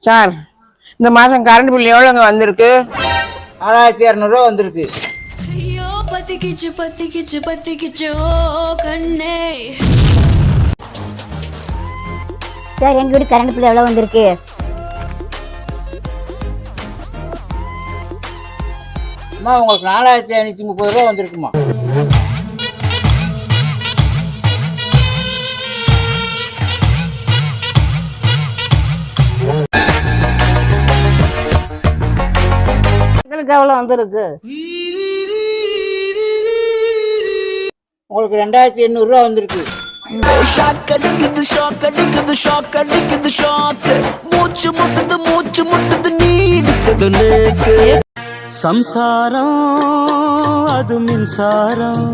Sir, இந்த மாதம் current bill எவ்வளோங்க வந்திருக்கு? 4200 வந்திருக்கு. ஐயோ பத்திக்கிச்சு பத்திக்கிச்சு பத்திக்கிச்சு ஓ கண்ணே. சார், எங்கள் வீடு கரண்ட் பில் எவ்வளோ வந்திருக்கு? அம்மா உங்களுக்கு 4530 வந்திருக்குமா? எங்களுக்கு எவ்வளோ வந்திருக்கு? உங்களுக்கு 2800 வந்திருக்கு. ஷாக் அடிக்குது ஷாக் அடிக்குது ஷாக் அடிக்குது ஷாக் மூச்சு முட்டுது நீடிச்சது நேக்கு சம்சாரம் அது மின்சாரம்